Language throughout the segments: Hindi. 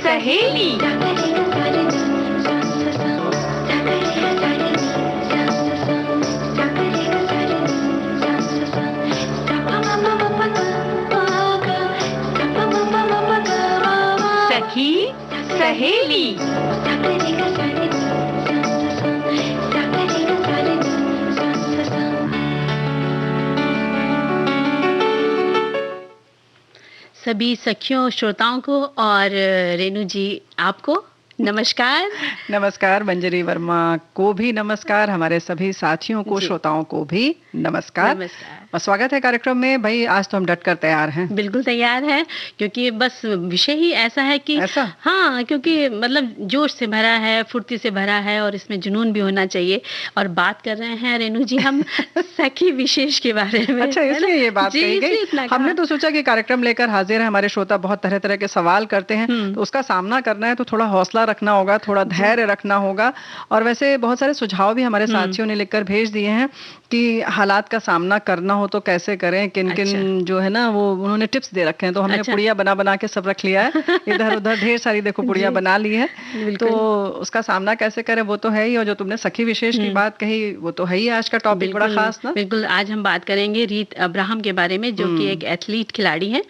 सहेली। सखी सहेली। सभी सखियों श्रोताओं को और रेणु जी आपको नमस्कार। नमस्कार मंजरी वर्मा को भी नमस्कार, हमारे सभी साथियों को श्रोताओं को भी नमस्कार। नमस्कार और स्वागत है कार्यक्रम में। भाई आज तो हम डट कर तैयार हैं। बिल्कुल तैयार है, क्योंकि बस विषय ही ऐसा है कि ऐसा? हाँ, क्योंकि मतलब जोश से भरा है, फुर्ती से भरा है और इसमें जुनून भी होना चाहिए। और बात कर रहे हैं रेणु जी हम सखी विशेष के बारे में। अच्छा, इसलिए ये बात कही गई। हमने तो सोचा कि कार्यक्रम लेकर हाजिर है, हमारे श्रोता बहुत तरह तरह के सवाल करते हैं, तो उसका सामना करना है तो थोड़ा हौसला रखना होगा, थोड़ा धैर्य रखना होगा। और वैसे बहुत सारे सुझाव भी हमारे साथियों ने लिखकर भेज दिए हैं कि हालात का सामना करना हो तो कैसे करें, किन किन जो है ना वो उन्होंने टिप्स दे रखे हैं। तो हमने पुड़िया बना बना के सब रख लिया है, इधर उधर ढेर सारी देखो पुड़िया बना ली है। तो उसका सामना कैसे करें वो तो है ही, और जो तुमने सखी विशेष की बात कही वो तो है ही आज का टॉपिक बड़ा खास ना। बिल्कुल, आज हम बात करेंगे रीत अब्राहम के बारे में, जो कि एक एथलीट खिलाड़ी है।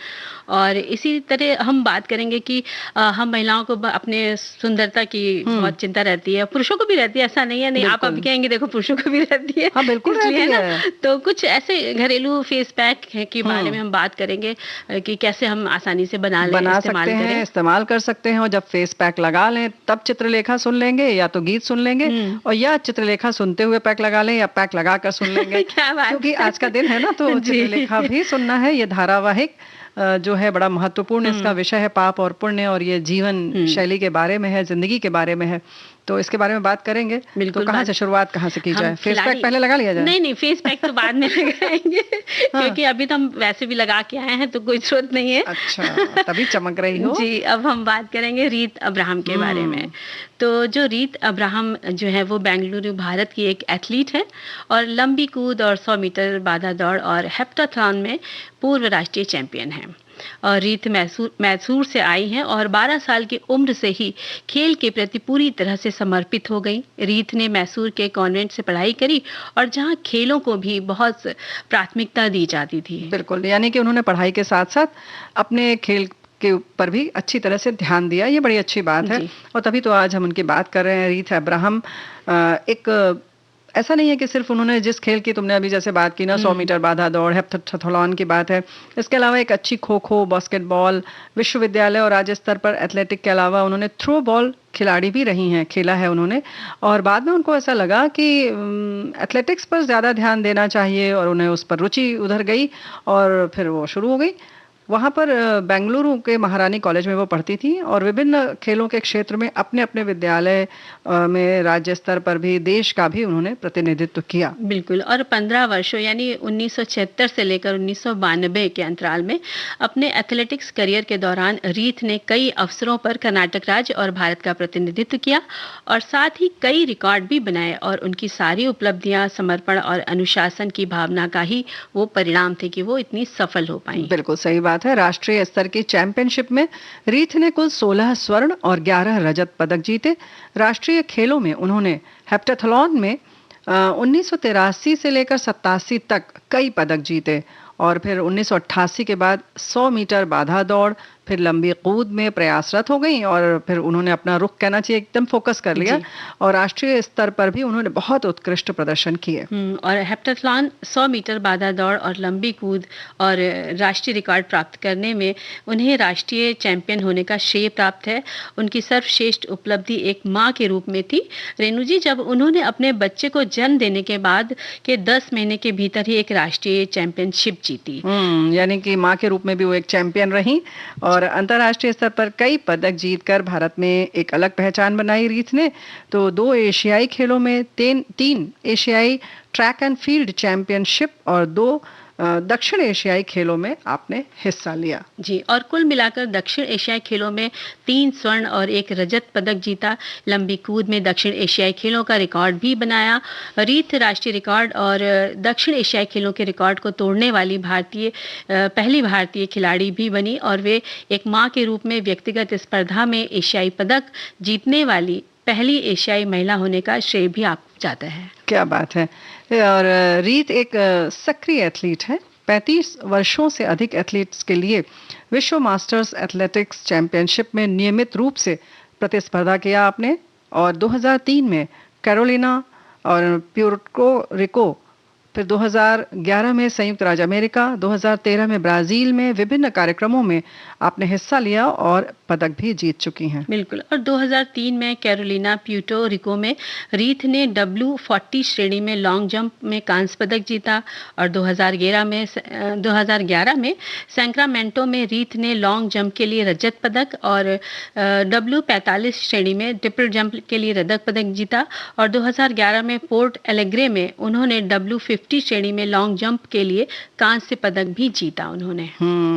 और इसी तरह हम बात करेंगे कि हम महिलाओं को अपने सुंदरता की बहुत चिंता रहती है, पुरुषों को भी रहती है, ऐसा नहीं है। नहीं, आप अभी कहेंगे देखो पुरुषों को भी रहती है। हाँ, बिल्कुल रहती है। तो कुछ ऐसे घरेलू फेस पैक के बारे में हम बात करेंगे कि कैसे हम आसानी से बना सकते हैं, इस्तेमाल कर सकते हैं। और जब फेस पैक लगा लें तब चित्रलेखा सुन लेंगे या तो गीत सुन लेंगे, और या चित्रलेखा सुनते हुए पैक लगा लें या पैक लगा कर सुन लेंगे। क्योंकि आज का दिन है ना, तो चित्रलेखा भी सुनना है। ये धारावाहिक जो है बड़ा महत्वपूर्ण इसका विषय है, पाप और पुण्य, और ये जीवन शैली के बारे में है, जिंदगी के बारे में है। तो इसके बारे में बात करेंगे। तो कहाँ से शुरुआत, कहाँ से की जाए? फेस पैक पहले लगा लिया जाए? नहीं, फेस पैक तो बाद में लगाएंगे। क्योंकि अभी तो हम वैसे भी लगा के आए हैं तो कोई जरूरत नहीं है। अच्छा, तभी चमक रही हो जी। अब हम बात करेंगे रीत अब्राहम के बारे में। तो जो रीत अब्राहम जो है वो बेंगलुरु भारत की एक एथलीट है और लंबी कूद और 100 मीटर बाधा दौड़ और हेप्टाथलॉन में पूर्व राष्ट्रीय चैंपियन है। और रीत मैसूर से आई हैं और 12 साल की उम्र से ही खेल के प्रति पूरी तरह से समर्पित हो गई। रीत ने मैसूर के कॉन्वेंट से पढ़ाई करी और जहां खेलों को भी बहुत प्राथमिकता दी जाती थी। बिल्कुल, यानी कि उन्होंने पढ़ाई के साथ साथ अपने खेल के ऊपर भी अच्छी तरह से ध्यान दिया। ये बड़ी अच्छी बात है और तभी तो आज हम उनकी बात कर रहे हैं। रीत अब्राहम एक ऐसा नहीं है कि सिर्फ उन्होंने जिस खेल की तुमने अभी जैसे बात की ना, 100 मीटर बाधा दौड़, हेप्टाथलॉन की बात है, इसके अलावा एक अच्छी खो खो, बास्केटबॉल, विश्वविद्यालय और राज्य स्तर पर एथलेटिक के अलावा उन्होंने थ्रो बॉल खिलाड़ी भी रही हैं, खेला है उन्होंने। और बाद में उनको ऐसा लगा कि एथलेटिक्स पर ज़्यादा ध्यान देना चाहिए और उन्हें उस पर रुचि उधर गई और फिर वो शुरू हो गई। वहाँ पर बेंगलुरु के महारानी कॉलेज में वो पढ़ती थी और विभिन्न खेलों के क्षेत्र में अपने अपने विद्यालय में राज्य स्तर पर भी देश का भी उन्होंने प्रतिनिधित्व किया। बिल्कुल। और 15 वर्षों यानी 1976 से लेकर 1992 के अंतराल में अपने एथलेटिक्स करियर के दौरान रीत ने कई अवसरों पर कर्नाटक राज्य और भारत का प्रतिनिधित्व किया और साथ ही कई रिकॉर्ड भी बनाए। और उनकी सारी उपलब्धियां समर्पण और अनुशासन की भावना का ही वो परिणाम थे कि वो इतनी सफल हो पाई। बिल्कुल सही बात है। राष्ट्रीय स्तर की चैंपियनशिप में रीत ने कुल 16 स्वर्ण और 11 रजत पदक जीते। राष्ट्रीय खेलों में उन्होंने हेप्टाथलॉन में 1983 से लेकर 87 तक कई पदक जीते और फिर 1988 के बाद 100 मीटर बाधा दौड़, फिर लंबी कूद में प्रयासरत हो गई और फिर उन्होंने अपना रुख कहना चाहिए एकदम फोकस कर लिया और राष्ट्रीय स्तर पर भी उन्होंने बहुत उत्कृष्ट प्रदर्शन किए। और हेप्टाथलॉन 100 मीटर बाधा दौड़ और लंबी कूद और राष्ट्रीय रिकॉर्ड प्राप्त करने में उन्हें राष्ट्रीय चैंपियन होने का श्रेय प्राप्त है। उनकी सर्वश्रेष्ठ उपलब्धि एक माँ के रूप में थी रेणु जी, जब उन्होंने अपने बच्चे को जन्म देने के बाद के 10 महीने के भीतर ही एक राष्ट्रीय चैंपियनशिप जीती। यानी कि माँ के रूप में भी वो एक चैंपियन रही और अंतर्राष्ट्रीय स्तर पर कई पदक जीतकर भारत में एक अलग पहचान बनाई रीत ने। तो 2 एशियाई खेलों में 3 एशियाई ट्रैक एंड फील्ड चैंपियनशिप और 2 दक्षिण एशियाई खेलों में आपने हिस्सा लिया। जी, और कुल मिलाकर दक्षिण एशियाई खेलों में 3 स्वर्ण और 1 रजत पदक जीता। लंबी कूद में दक्षिण एशियाई खेलों का रिकॉर्ड भी बनाया। रीत राष्ट्रीय रिकॉर्ड और दक्षिण एशियाई खेलों के रिकॉर्ड को तोड़ने वाली पहली भारतीय खिलाड़ी भी बनी और वे एक मां के रूप में व्यक्तिगत स्पर्धा में एशियाई पदक जीतने वाली पहली एशियाई महिला होने का श्रेय भी आपको जाता है। क्या बात है। और रीत एक सक्रिय एथलीट है। 35 वर्षों से अधिक एथलीट्स के लिए विश्व मास्टर्स एथलेटिक्स चैंपियनशिप में नियमित रूप से प्रतिस्पर्धा किया आपने, और 2003 में कैरोलिना और प्यूर्टो रिको, फिर 2011 में संयुक्त राज्य अमेरिका, 2013 में ब्राजील में विभिन्न कार्यक्रमों में आपने हिस्सा लिया और पदक भी जीत चुकी हैं। बिल्कुल, और 2003 में कैरोलिना प्यूर्टो रिको में रीत ने W40 श्रेणी में लॉन्ग जंप में कांस्य पदक जीता, और 2011 में सैक्रामेंटो में रीत ने लॉन्ग जंप के लिए रजत पदक और W45 श्रेणी में ट्रिपल जंप के लिए रजत पदक जीता, और 2011 में पोर्ट एलेग्रे में उन्होंने W50 श्रेणी में लॉन्ग जंप के लिए कांस्य पदक भी जीता उन्होंने।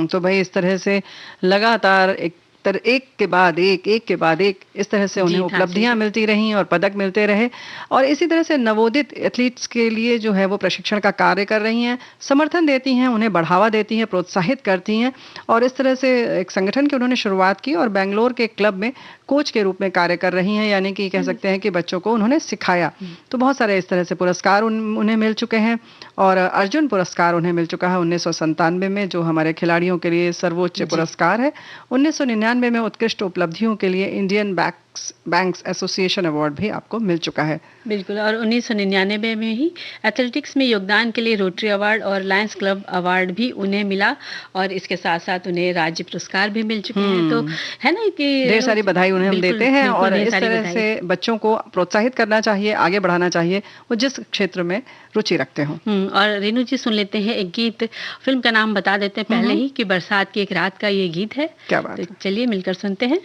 तो भाई इस तरह से लगातार एक के बाद एक इस तरह से उन्हें उपलब्धियां मिलती रहीं और पदक मिलते रहे, और इसी तरह से नवोदित एथलीट्स के लिए जो है वो प्रशिक्षण का कार्य कर रही हैं, समर्थन देती हैं, उन्हें बढ़ावा देती हैं, प्रोत्साहित करती हैं, और इस तरह से एक संगठन की उन्होंने शुरुआत की और बेंगलोर के क्लब में कोच के रूप में कार्य कर रही हैं, यानी कि कह सकते हैं कि बच्चों को उन्होंने सिखाया। तो बहुत सारे इस तरह से पुरस्कार उन्हें मिल चुके हैं, और अर्जुन पुरस्कार उन्हें मिल चुका है 1997 में, जो हमारे खिलाड़ियों के लिए सर्वोच्च पुरस्कार है। 1999 में उत्कृष्ट उपलब्धियों के लिए इंडियन बैंक्स एसोसिएशन अवार्ड भी आपको मिल चुका है। बिल्कुल, और 1999 में ही एथलेटिक्स में योगदान के लिए रोटरी अवार्ड और लायंस क्लब अवार्ड भी उन्हें मिला, और इसके साथ साथ उन्हें राज्य पुरस्कार भी मिल चुके हैं। तो है ना कि ढेर सारी बधाई उन्हें हम देते हैं, और इस तरह से बच्चों को प्रोत्साहित करना चाहिए, आगे बढ़ाना चाहिए, वो जिस क्षेत्र में रुचि रखते हो। और रेणु जी, सुन लेते हैं एक गीत। फिल्म का नाम बता देते हैं पहले ही कि बरसात की एक रात का ये गीत है। क्या बात है। तो चलिए मिलकर सुनते हैं।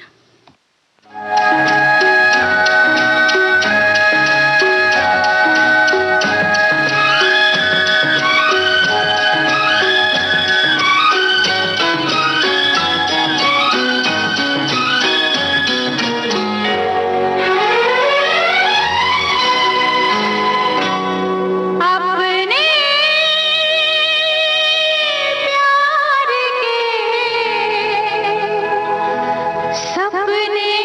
सपने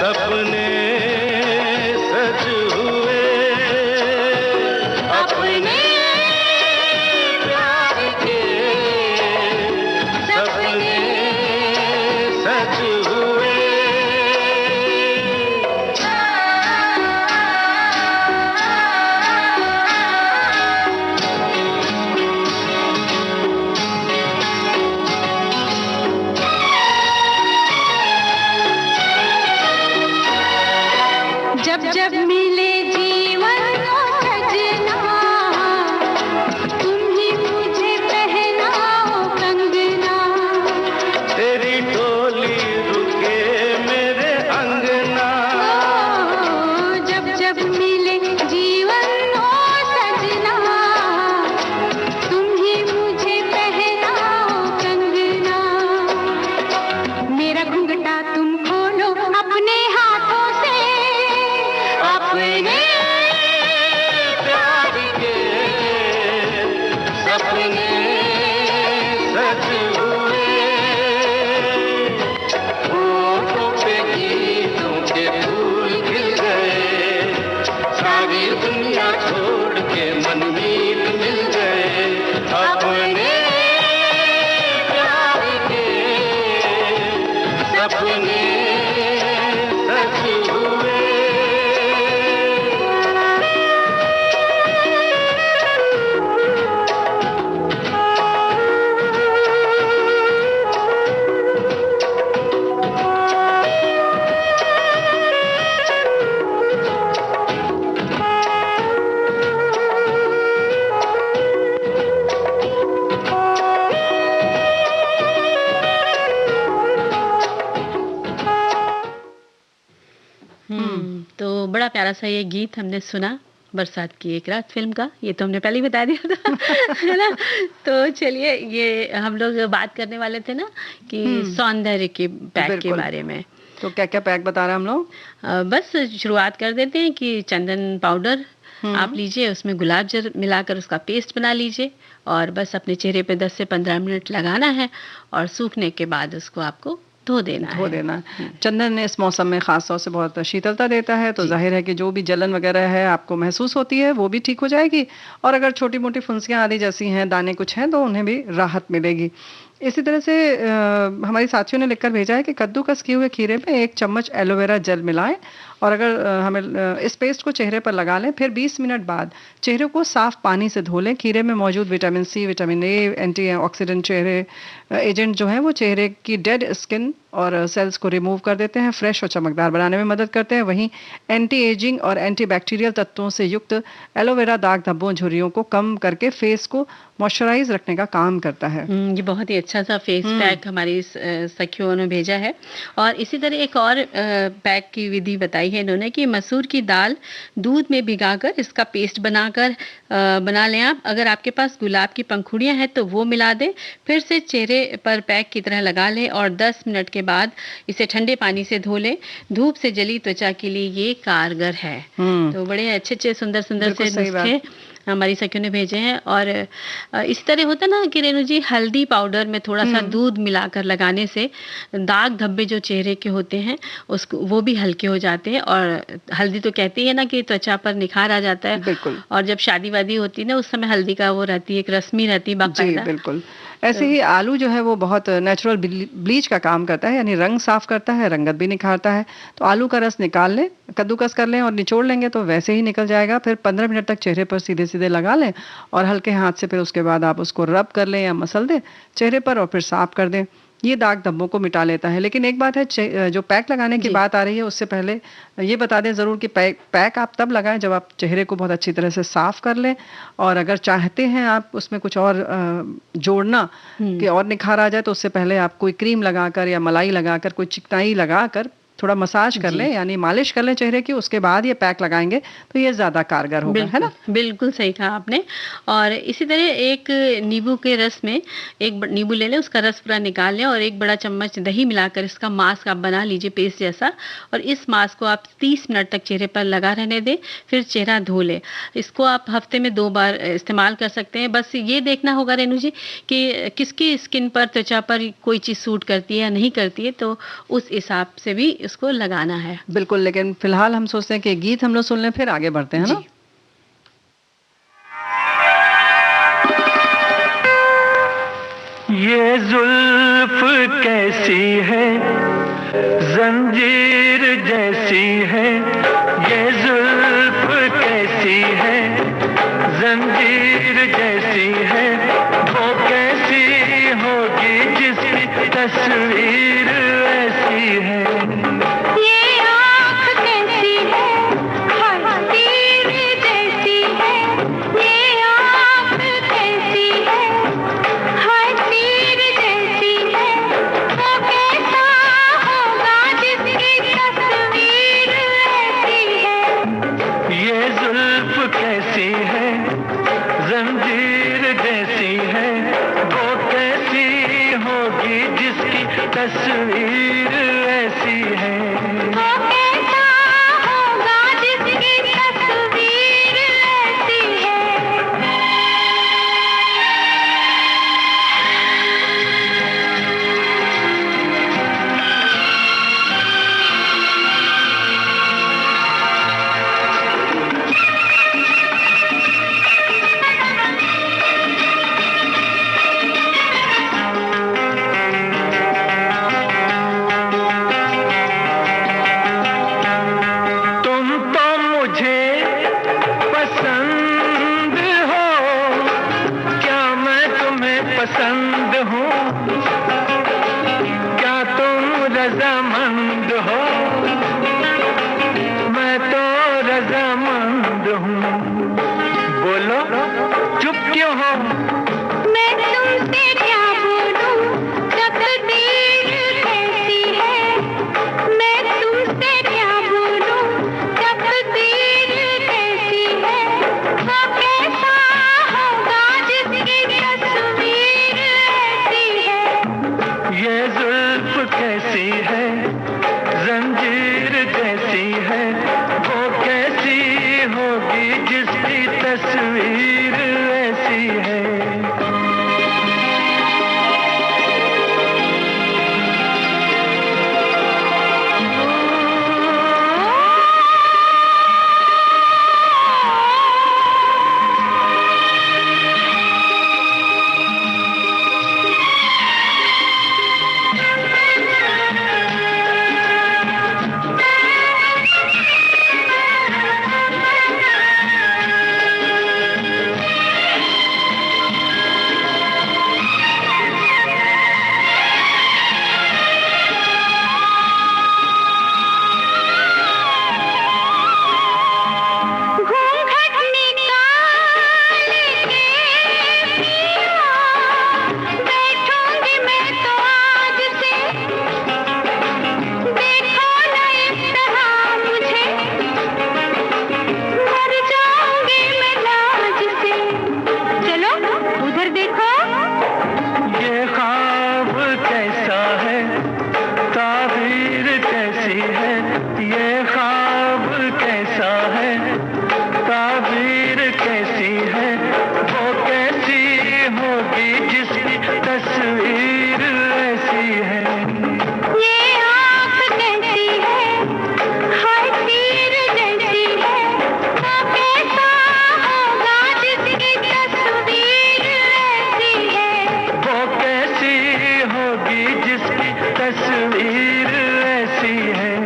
सपने सच हुए, अपने प्यार के सपने सच हुए। जब जब मिले जीवन को सजना, तुम ही मुझे पहनाओ कंगना। तेरी डोली रुके मेरे अंगना। जब जब मिले जीवन को सजना, तुम ही मुझे पहनाओ कंगना। मेरा घुंघटा तुम खोलो अपने हाथों से, अपने प्यार के सपने सच हुए। होठों पे गीतों के फूल खिल गए, सारी दुनिया छोड़ के मनमीत मिल गए। अपने प्यार के सपने सच हुए। तो बड़ा प्यारा सा ये गीत हमने सुना, बरसात की एक रात फिल्म का। ये तो हमने पहले ही बता दिया था है ना। तो चलिए, ये हम लोग बात करने वाले थे ना कि सौंदर्य के पैक के बिल्कुल। बारे में। तो क्या क्या पैक बता रहे हैं हम लोग? बस शुरुआत कर देते हैं कि चंदन पाउडर आप लीजिए, उसमें गुलाब जल मिलाकर उसका पेस्ट बना लीजिए और बस अपने चेहरे पे 10 से 15 मिनट लगाना है और सूखने के बाद उसको आपको धो देना धो है। देना। चंदन इस मौसम में खास तौर से बहुत शीतलता देता है, तो जाहिर है कि जो भी जलन वगैरह है आपको महसूस होती है वो भी ठीक हो जाएगी, और अगर छोटी मोटी फुंसियां आदि जैसी हैं, दाने कुछ हैं, तो उन्हें भी राहत मिलेगी। इसी तरह से हमारी साथियों ने लिखकर भेजा है कि कद्दूकस किए हुए खीरे में 1 चम्मच एलोवेरा जेल मिलाएं और अगर हमें इस पेस्ट को चेहरे पर लगा लें, फिर 20 मिनट बाद चेहरे को साफ पानी से धो लें। खीरे में मौजूद vitamin C, vitamin A, antioxidant चेहरे एजेंट जो है वो चेहरे की डेड स्किन और सेल्स को रिमूव कर देते हैं, फ्रेश और चमकदार बनाने में मदद करते हैं। वहीं एंटी एजिंग और एंटीबैक्टीरियल तत्वों से युक्त एलोवेरा दाग धब्बों झुर्रियों को कम करके फेस को मॉइस्चराइज रखने का काम करता है। ये बहुत ही अच्छा सा फेस पैक हमारी सखियों ने भेजा है। और इसी तरह एक और पैक की विधि बताई है इन्होंने कि मसूर की दाल दूध में भिगाकर इसका पेस्ट बनाकर बना लें आप। अगर आपके पास गुलाब की पंखुड़ियां हैं तो वो मिला दें, फिर से चेहरे पर पैक की तरह लगा लें और 10 मिनट के बाद इसे ठंडे पानी से धो लें। धूप से जली त्वचा के लिए ये कारगर है। तो बड़े अच्छे सुंदर से नुस्खे हमारी सखियों ने भेजे हैं। और इसी तरह होता ना कि रेणु जी, हल्दी पाउडर में थोड़ा सा दूध मिलाकर लगाने से दाग धब्बे जो चेहरे के होते हैं उसको वो भी हल्के हो जाते हैं। और हल्दी तो कहती है ना कि त्वचा पर निखार आ जाता है। बिल्कुल। और जब शादी वादी होती है ना, उस समय हल्दी का वो रहती है, एक रस्मी रहती है बाकायदा। बिल्कुल। ऐसे ही आलू जो है वो बहुत नेचुरल ब्लीच का काम करता है, यानी रंग साफ करता है, रंगत भी निखारता है। तो आलू का रस निकाल लें, कद्दूकस कर लें और निचोड़ लेंगे तो वैसे ही निकल जाएगा। फिर 15 मिनट तक चेहरे पर सीधे सीधे लगा लें और हल्के हाथ से फिर उसके बाद आप उसको रब कर लें या मसल दें चेहरे पर और फिर साफ कर दें। ये दाग धब्बों को मिटा लेता है। लेकिन एक बात है, जो पैक लगाने की बात आ रही है उससे पहले ये बता दें ज़रूर कि पैक आप तब लगाएं जब आप चेहरे को बहुत अच्छी तरह से साफ कर लें, और अगर चाहते हैं आप उसमें कुछ और जोड़ना कि और निखार आ जाए, तो उससे पहले आप कोई क्रीम लगाकर या मलाई लगाकर, कोई चिकनाई लगाकर थोड़ा मसाज कर लें, यानी मालिश कर लें चेहरे की, उसके बाद ये पैक लगाएंगे तो ये ज़्यादा कारगर होगा, है ना? बिल्कुल सही कहा आपने। और इसी तरह एक नींबू के रस में एक नींबू ले लें, उसका रस पूरा निकाल लें और 1 बड़ा चम्मच दही मिलाकर इसका मास्क आप बना लीजिए, पेस्ट जैसा। और इस मास्क को आप 30 मिनट तक चेहरे पर लगा रहने दें, फिर चेहरा धो लें। इसको आप हफ्ते में 2 बार इस्तेमाल कर सकते हैं। बस ये देखना होगा रेणु जी कि किसकी स्किन पर, त्वचा पर कोई चीज़ सूट करती है या नहीं करती है, तो उस हिसाब से भी इसको लगाना है। बिल्कुल, लेकिन फिलहाल हम सोचते हैं कि गीत हम लोग सुन लें, फिर आगे बढ़ते हैं ना। ये जुल्फ कैसी है, जंजीर जैसी है, ये जुल्फ कैसी है, जंजीर जैसी है, वो कैसी होगी जिसकी तस्वीर ऐसी है। ये आँख कैसी है, हाय तीर जैसी है, ये आँख कैसी है, हाय तीर जैसी है, वो कैसा होगा जिसकी तस्वीर ऐसी है। ये जुल्फ कैसी है, जंजीर जैसी है, वो कैसी होगी जिसकी तस्वीर ऐसी है। वो कैसा होगा जिसकी तस्वीर ऐसी है। तुम तो मुझे पसंद हो, क्या मैं तुम्हें पसंद हूँ, क्या तुम रजामंद हो, मैं तो रजामंद हूँ। बोलो चुप क्यों हो, मैं तुमसे क्या बोलूं, तकदीर कैसी है। मैं तुमसे क्या बोलूं, तकदीर कैसी है। वो कैसा होगा जिसकी तस्वीर ऐसी है। ये जुल्फ कैसी है, जंजीर जैसी है, वो कैसी होगी जिसकी तस्वीर ऐसी है। घूंघट निकाल के पिया, बैठूंगी मैं तो आज से। देखो ना इस तरह मुझे, मर जाऊंगी मैं लाज से। चलो उधर देखो, ये ख्वाब कैसा है, ताबीर कैसी है, ये ख्वाब कैसा है, ताबीर कैसी है, वो कैसी होगी जिसकी तस्वीर ऐसी है। ये आँख कैसी है, हाय तीर जैसी है, वो कैसा होगा जिसकी तस्वीर ऐसी है। वो कैसी होगी जिसकी तस्वीर ऐसी है।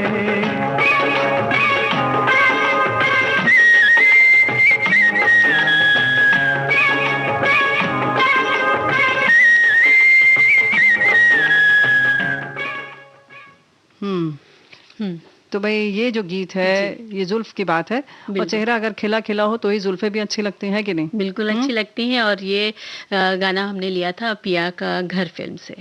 हम्म, तो भाई ये जो गीत है, ये जुल्फ की बात है, और बिल्कुल। चेहरा अगर खिला खिला हो तो ही जुल्फे भी अच्छी लगती हैं कि नहीं। बिल्कुल अच्छी लगती हैं। और ये गाना हमने लिया था पिया का घर फिल्म से।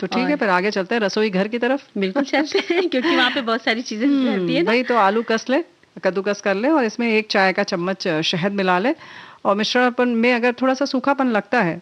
तो ठीक है, फिर आगे चलते हैं रसोई घर की तरफ। बिल्कुल चलते हैं क्योंकि वहाँ पे बहुत सारी चीजें रहती है ना। भाई तो आलू कस ले, कद्दूकस कर ले, और इसमें 1 चाय का चम्मच शहद मिला ले, और मिश्रण में अगर थोड़ा सा सूखापन लगता है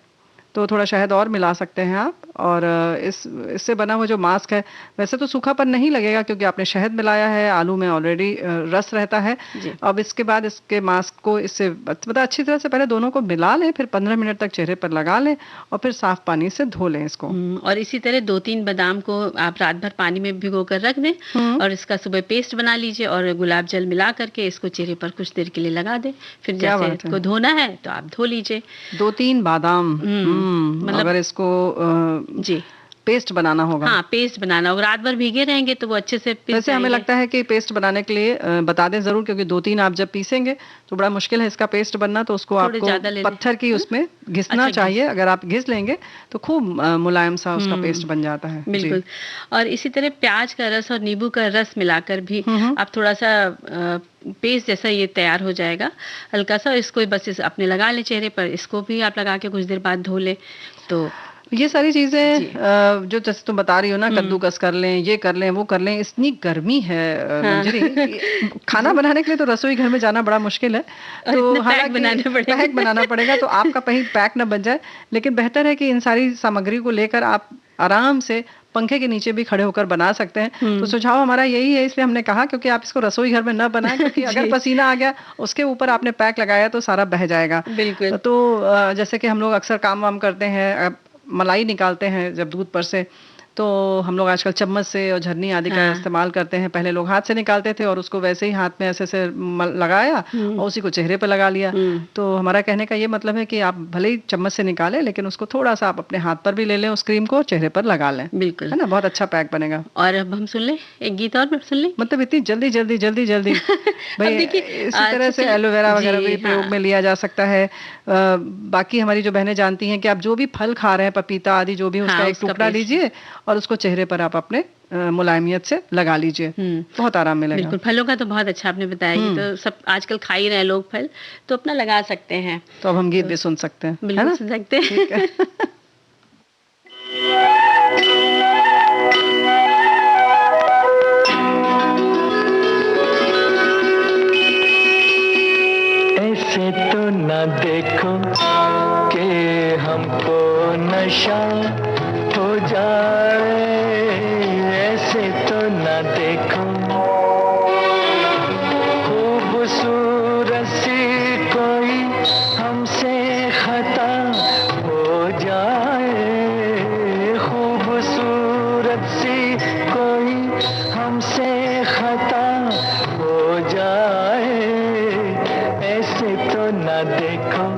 तो थोड़ा शहद और मिला सकते हैं आप। और इससे बना हुआ जो मास्क है, वैसे तो सूखापन नहीं लगेगा क्योंकि आपने शहद मिलाया है, आलू में ऑलरेडी रस रहता है। अब इसके बाद इसके मास्क को इससे अच्छी तरह से पहले दोनों को मिला लें, फिर 15 मिनट तक चेहरे पर लगा लें और फिर साफ पानी से धो लें इसको। और इसी तरह 2-3 बादाम को आप रात भर पानी में भिगो कर रख दें और इसका सुबह पेस्ट बना लीजिए और गुलाब जल मिला करके इसको चेहरे पर कुछ देर के लिए लगा दें। फिर जैसे इसको धोना है तो आप धो लीजिए। 2-3 बादाम, मतलब अगर इसको जी पेस्ट बनाना होगा। हाँ, पेस्ट बनाना होगा। रात भर भीगे रहेंगे तो वो अच्छे से पिस वैसे हमें लगता है कि पेस्ट बनाने के लिए बता दें जरूर, क्योंकि 2-3 आप जब पीसेंगे तो बड़ा मुश्किल है इसका पेस्ट बनना, तो उसको आपको पत्थर की उसमें घिसना चाहिए। अगर आप घिस लेंगे तो खूब मुलायम सा उसका पेस्ट बन जाता है। बिल्कुल। और इसी तरह प्याज का रस और नींबू का रस मिलाकर भी आप थोड़ा सा पेस्ट जैसा ये तैयार हो जाएगा हल्का सा, इसको बस अपने लगा लें चेहरे पर। इसको भी आप लगा के कुछ देर बाद धो लें। तो ये सारी चीजें जो जैसे तुम बता रही हो ना, कद्दूकस कर लें, ये कर लें, वो कर लें। इतनी गर्मी है मंजरी, खाना बनाने के लिए तो रसोई घर में जाना बड़ा मुश्किल है, तो हालांकि पैक बनाना पड़ेगा तो आपका कहीं पैक ना बन जाए। लेकिन बेहतर है कि इन सारी सामग्री को लेकर आप आराम से पंखे के नीचे भी खड़े होकर बना सकते हैं। तो सुझाव हमारा यही है, इसलिए हमने कहा क्योंकि आप इसको रसोई घर में न बनाएं, क्योंकि अगर पसीना आ गया उसके ऊपर आपने पैक लगाया तो सारा बह जाएगा। बिल्कुल। तो जैसे कि हम लोग अक्सर काम वाम करते हैं, मलाई निकालते हैं जब दूध पर से, तो हम लोग आजकल चम्मच से और झरनी आदि का इस्तेमाल करते हैं। पहले लोग हाथ से निकालते थे और उसको वैसे ही हाथ में ऐसे से लगाया और उसी को चेहरे पर लगा लिया। तो हमारा कहने का ये मतलब है कि आप भले ही चम्मच से निकालें, लेकिन उसको थोड़ा सा आप अपने हाथ पर भी ले लें, उस क्रीम को चेहरे पर लगा लें। बिल्कुल, है ना, बहुत अच्छा पैक बनेगा। और अब हम सुन लें एक गीत और सुन लें। मतलब इतनी जल्दी जल्दी जल्दी जल्दी भाई, इसी तरह से एलोवेरा वगैरह भी प्रयोग में लिया जा सकता है। बाकी हमारी जो बहनें जानती हैं कि आप जो भी फल खा रहे हैं, पपीता आदि जो भी, उसका एक टुकड़ा लीजिए और उसको चेहरे पर आप अपने मुलायमियत से लगा लीजिए, बहुत आराम मिलेगा। बिल्कुल, फलों का तो बहुत अच्छा आपने बताया, ये तो सब आजकल खा ही रहे हैं लोग फल, तो अपना लगा सकते हैं। तो अब हम गीत भी सुन सकते हैं, बिल्कुल सुन सकते हैं। ऐसे तो न देखो कि हमको नशा हो जाए, ऐसे तो न देखो खूबसूरत सी कोई हमसे खता हो जाए, खूबसूरत सी कोई हमसे खता हो जाए, ऐसे तो न देखो।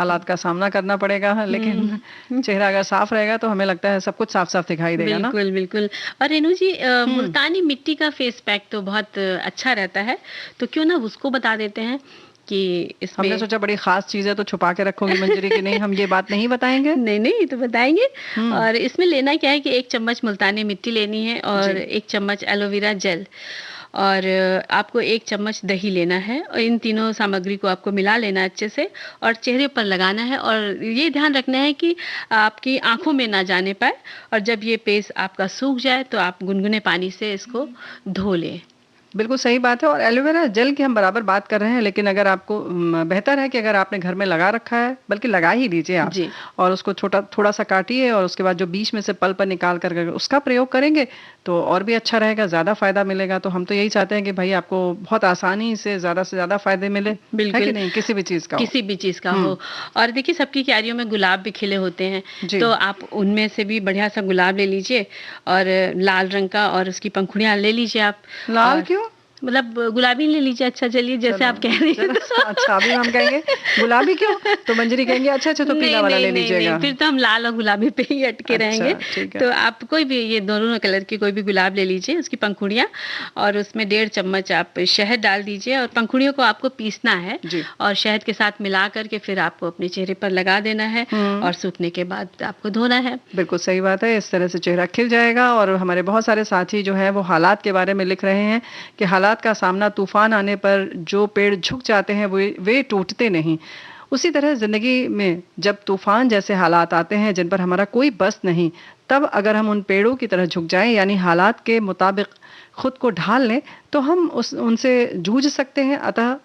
हालात का सामना करना पड़ेगा, लेकिन चेहरा अगर साफ रहेगा तो हमें लगता है सब कुछ साफ साफ दिखाई देगा ना। बिल्कुल बिल्कुल। और रेनू जी, मुल्तानी मिट्टी का फेस पैक तो बहुत अच्छा रहता है, तो क्यों ना उसको बता देते हैं कि इसमें। हमने सोचा बड़ी खास चीज है तो छुपा के रखोगी मंजरी कि नहीं, हम ये बात नहीं बताएंगे। नहीं नहीं, तो बताएंगे। और इसमें लेना क्या है कि 1 चम्मच मुल्तानी मिट्टी लेनी है और 1 चम्मच एलोवेरा जेल, और आपको 1 चम्मच दही लेना है, और इन तीनों सामग्री को आपको मिला लेना अच्छे से और चेहरे पर लगाना है। और ये ध्यान रखना है कि आपकी आंखों में ना जाने पाए, और जब ये पेस्ट आपका सूख जाए तो आप गुनगुने पानी से इसको धो लें। बिल्कुल सही बात है। और एलोवेरा जेल की हम बराबर बात कर रहे हैं, लेकिन अगर आपको बेहतर है कि अगर आपने घर में लगा रखा है, बल्कि लगा ही लीजिए आप जी। और उसको थोड़ा सा काटिए और उसके बाद जो बीच में से पल्प निकाल कर उसका प्रयोग करेंगे तो और भी अच्छा रहेगा, ज़्यादा फायदा मिलेगा। तो हम तो यही चाहते हैं कि भाई आपको बहुत आसानी से ज़्यादा फायदे मिले, है कि नहीं, किसी भी चीज़ का किसी भी चीज़ का हो। और देखिए सबकी क्यारियों में गुलाब भी खिले होते हैं, तो आप उनमें से भी बढ़िया सा गुलाब ले लीजिए, और लाल रंग का, और उसकी पंखुड़ियाँ ले लीजिए आप। लाल क्यों? मतलब गुलाबी ले लीजिए। अच्छा चलिए, जैसे आप कह रही हैं। अच्छा, अभी हम कहेंगे गुलाबी क्यों, तो मंजरी कहेंगे अच्छा तो पीला वाला ले लीजिएगा। फिर तो हम लाल और गुलाबी पे ही अटके रहेंगे। तो आप कोई भी ये दोनों कलर की कोई भी गुलाब ले लीजिए, उसकी पंखुड़ियाँ, और उसमें 1.5 चम्मच आप शहद डाल दीजिए, और पंखुड़ियों को आपको पीसना है और शहद के साथ मिला करके फिर आपको अपने चेहरे पर लगा देना है, और सूखने के बाद आपको धोना है। बिल्कुल सही बात है, इस तरह से चेहरा खिल जाएगा। और हमारे बहुत सारे साथी जो है वो हालात के बारे में लिख रहे हैं कि हालात का सामना, तूफान आने पर जो पेड़ झुक जाते हैं वे टूटते नहीं। उसी तरह जिंदगी में जब तूफान जैसे हालात आते हैं जिन पर हमारा कोई बस नहीं, तब अगर हम उन पेड़ों की तरह झुक जाएं, यानी हालात के मुताबिक खुद को ढाल लें, तो हम उनसे जूझ सकते हैं। अतः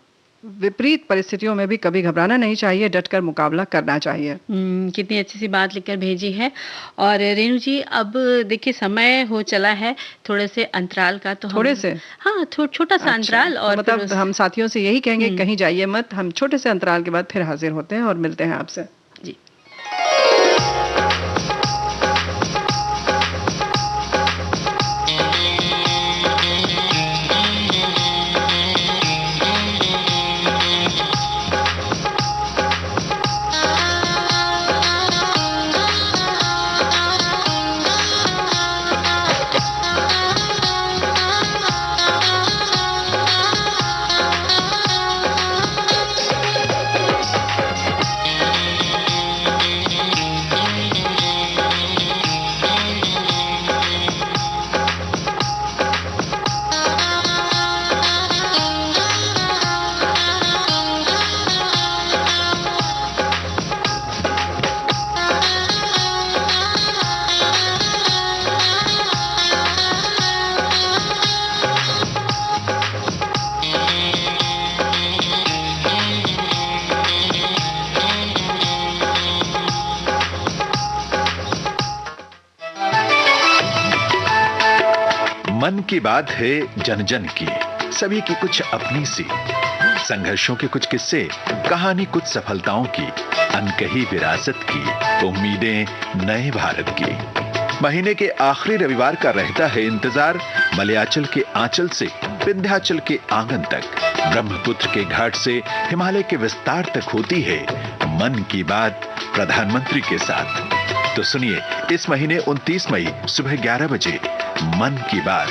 विपरीत परिस्थितियों में भी कभी घबराना नहीं चाहिए, डटकर मुकाबला करना चाहिए। कितनी अच्छी सी बात लिखकर भेजी है। और रेणु जी, अब देखिए समय हो चला है थोड़े से अंतराल का, तो थोड़े से हाँ छोटा सा अंतराल। और तो मतलब हम साथियों से यही कहेंगे कहीं जाइए मत, हम छोटे से अंतराल के बाद फिर हाजिर होते हैं और मिलते हैं आपसे। जी। मन की बात है जन जन की, सभी की कुछ अपनी सी, संघर्षों के कुछ किस्से, कहानी कुछ सफलताओं की, अनकही विरासत की, उम्मीदें नए भारत की। महीने के आखिरी रविवार का रहता है इंतजार, मलयाचल के आंचल से विंध्याचल के आंगन तक, ब्रह्मपुत्र के घाट से हिमालय के विस्तार तक होती है मन की बात प्रधानमंत्री के साथ। तो सुनिए इस महीने 29 मई सुबह 11 बजे मन की बात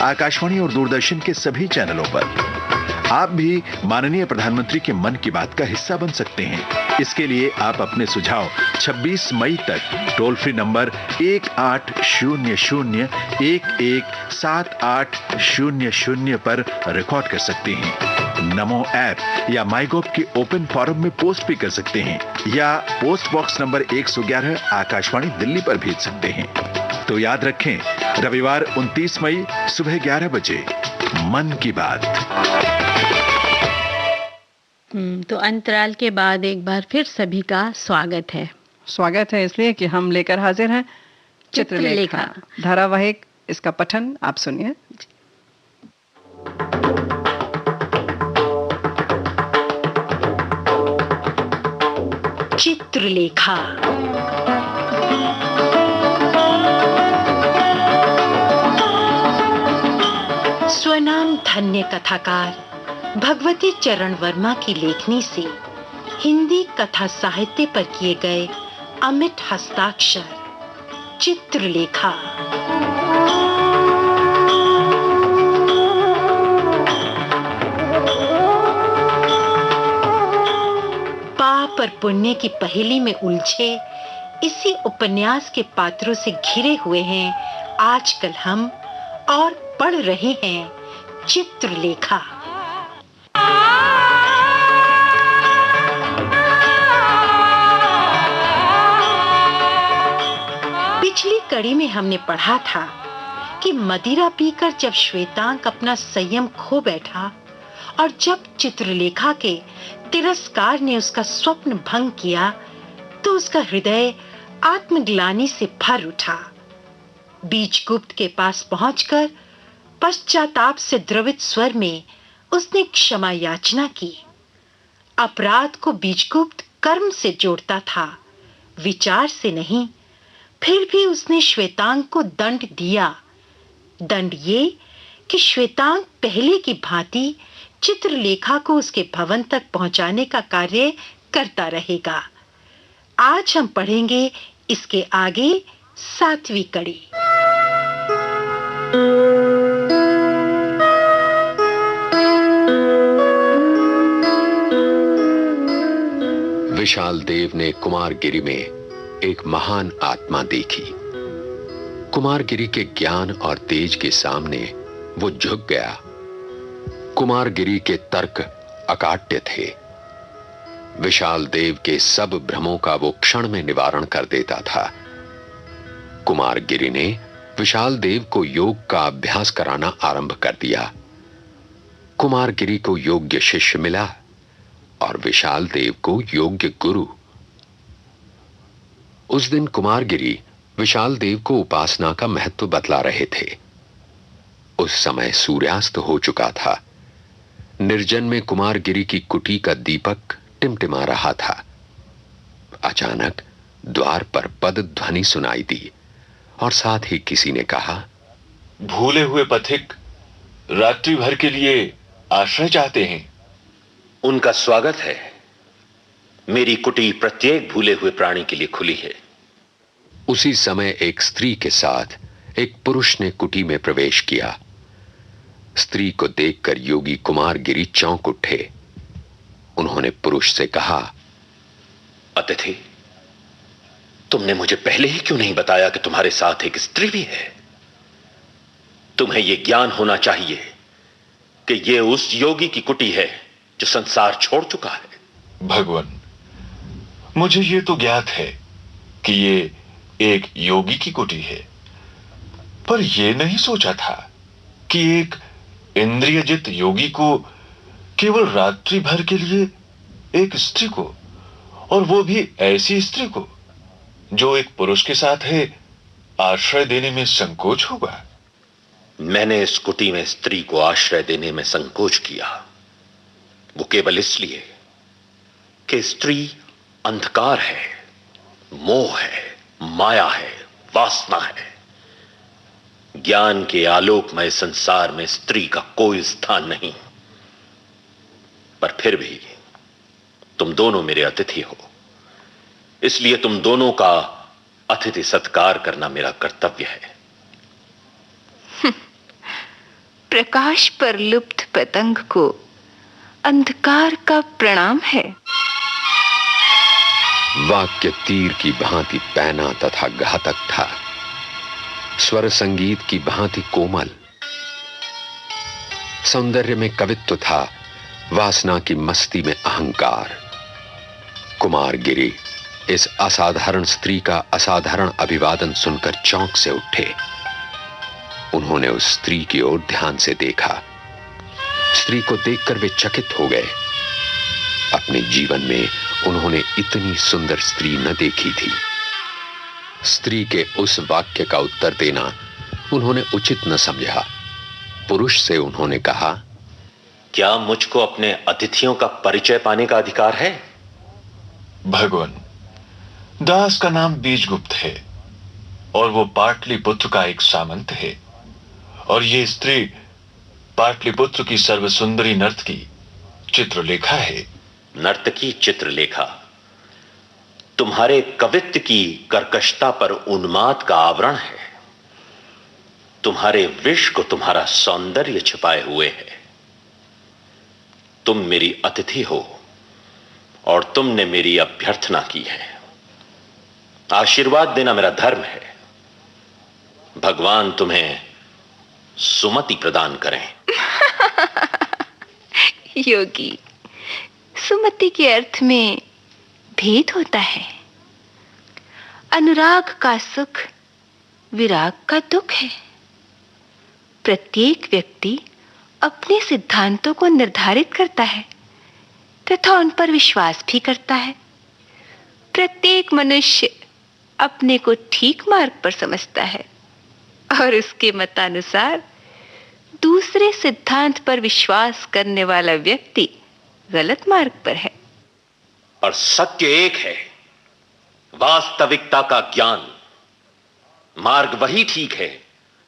आकाशवाणी और दूरदर्शन के सभी चैनलों पर। आप भी माननीय प्रधानमंत्री के मन की बात का हिस्सा बन सकते हैं। इसके लिए आप अपने सुझाव 26 मई तक टोल फ्री नंबर 1800-117800 पर रिकॉर्ड कर सकते हैं। नमो ऐप या माईगोव के ओपन फोरम में पोस्ट भी कर सकते हैं, या post box number 111 Akashvani Delhi पर भेज सकते हैं। तो याद रखें, रविवार 29 मई सुबह 11 बजे मन की बात। तो अंतराल के बाद एक बार फिर सभी का स्वागत है। स्वागत है इसलिए कि हम लेकर हाजिर हैं चित्रलेखा धारावाहिक। इसका पठन आप सुनिए। चित्रलेखा। स्वनाम धन्य कथाकार भगवती चरण वर्मा की लेखनी से हिंदी कथा साहित्य पर किए गए अमिट हस्ताक्षर चित्रलेखा। पाप और पुण्य की पहेली में उलझे इसी उपन्यास के पात्रों से घिरे हुए हैं आजकल हम, और पढ़ रहे हैं चित्रलेखा। पिछली कड़ी में हमने पढ़ा था कि मदिरा पीकर जब श्वेतांक अपना संयम खो बैठा और जब चित्रलेखा के तिरस्कार ने उसका स्वप्न भंग किया, तो उसका हृदय आत्मग्लानि से भर उठा। बीजगुप्त के पास पहुंचकर पश्चाताप से द्रवित स्वर में उसने क्षमा याचना की। अपराध को बीजगुप्त कर्म से जोड़ता था, विचार से नहीं। फिर भी उसने श्वेतांग को दंड दिया। दंड ये कि श्वेतांग पहले की भांति चित्रलेखा को उसके भवन तक पहुंचाने का कार्य करता रहेगा। आज हम पढ़ेंगे इसके आगे 7वीं कड़ी। विशाल देव ने कुमारगिरी में एक महान आत्मा देखी। कुमारगिरी के ज्ञान और तेज के सामने वो झुक गया। कुमारगिरी के तर्क अकाट्य थे। विशाल देव के सब भ्रमों का वो क्षण में निवारण कर देता था। कुमारगिरी ने विशाल देव को योग का अभ्यास कराना आरंभ कर दिया। कुमारगिरी को योग्य शिष्य मिला और विशाल देव को योग्य गुरु। उस दिन कुमारगिरी विशाल देव को उपासना का महत्व बतला रहे थे। उस समय सूर्यास्त हो चुका था। निर्जन में कुमारगिरी की कुटी का दीपक टिमटिमा रहा था। अचानक द्वार पर पद ध्वनि सुनाई दी और साथ ही किसी ने कहा, भूले हुए पथिक रात्रि भर के लिए आश्रय चाहते हैं। उनका स्वागत है। मेरी कुटी प्रत्येक भूले हुए प्राणी के लिए खुली है। उसी समय एक स्त्री के साथ एक पुरुष ने कुटी में प्रवेश किया। स्त्री को देखकर योगी कुमारगिरी चौंक उठे। उन्होंने पुरुष से कहा, अतिथि, तुमने मुझे पहले ही क्यों नहीं बताया कि तुम्हारे साथ एक स्त्री भी है? तुम्हें यह ज्ञान होना चाहिए कि यह उस योगी की कुटी है जो संसार छोड़ चुका है। भगवान, मुझे यह तो ज्ञात है कि ये एक योगी की कुटी है, पर यह नहीं सोचा था कि एक इंद्रियजित योगी को केवल रात्रि भर के लिए एक स्त्री को, और वो भी ऐसी स्त्री को जो एक पुरुष के साथ है, आश्रय देने में संकोच होगा। मैंने इस कुटी में स्त्री को आश्रय देने में संकोच किया, वो केवल इसलिए कि स्त्री अंधकार है, मोह है, माया है, वासना है। ज्ञान के आलोकमय संसार में स्त्री का कोई स्थान नहीं। पर फिर भी तुम दोनों मेरे अतिथि हो, इसलिए तुम दोनों का अतिथि सत्कार करना मेरा कर्तव्य है। प्रकाश पर लुप्त पतंग को अंधकार का प्रणाम है। वाक्य तीर की भांति पैना तथा घातक था, स्वर संगीत की भांति कोमल। सौंदर्य में कवित्व था, वासना की मस्ती में अहंकार। कुमारगिरी इस असाधारण स्त्री का असाधारण अभिवादन सुनकर चौंक से उठे। उन्होंने उस स्त्री की ओर ध्यान से देखा। स्त्री को देखकर वे चकित हो गए। अपने जीवन में उन्होंने इतनी सुंदर स्त्री न देखी थी। स्त्री के उस वाक्य का उत्तर देना उन्होंने उचित न समझा। पुरुष से उन्होंने कहा, क्या मुझको अपने अतिथियों का परिचय पाने का अधिकार है? भगवान, दास का नाम बीजगुप्त है और वो पाटलिपुत्र का एक सामंत है, और ये स्त्री पाटलिपुत्र की सर्वसुंदरी नर्तकी चित्रलेखा है। नर्तकी चित्रलेखा, तुम्हारे कवित्व की कर्कशता पर उन्माद का आवरण है। तुम्हारे विष को तुम्हारा सौंदर्य छिपाए हुए है। तुम मेरी अतिथि हो और तुमने मेरी अभ्यर्थना की है। आशीर्वाद देना मेरा धर्म है। भगवान तुम्हें सुमति प्रदान करें। योगी, सुमति के अर्थ में भेद होता है। अनुराग का सुख विराग का दुख है। प्रत्येक व्यक्ति अपने सिद्धांतों को निर्धारित करता है तथा उन पर विश्वास भी करता है। प्रत्येक मनुष्य अपने को ठीक मार्ग पर समझता है और उसके मतानुसार दूसरे सिद्धांत पर विश्वास करने वाला व्यक्ति गलत मार्ग पर है। और सत्य एक है, वास्तविकता का ज्ञान। मार्ग वही ठीक है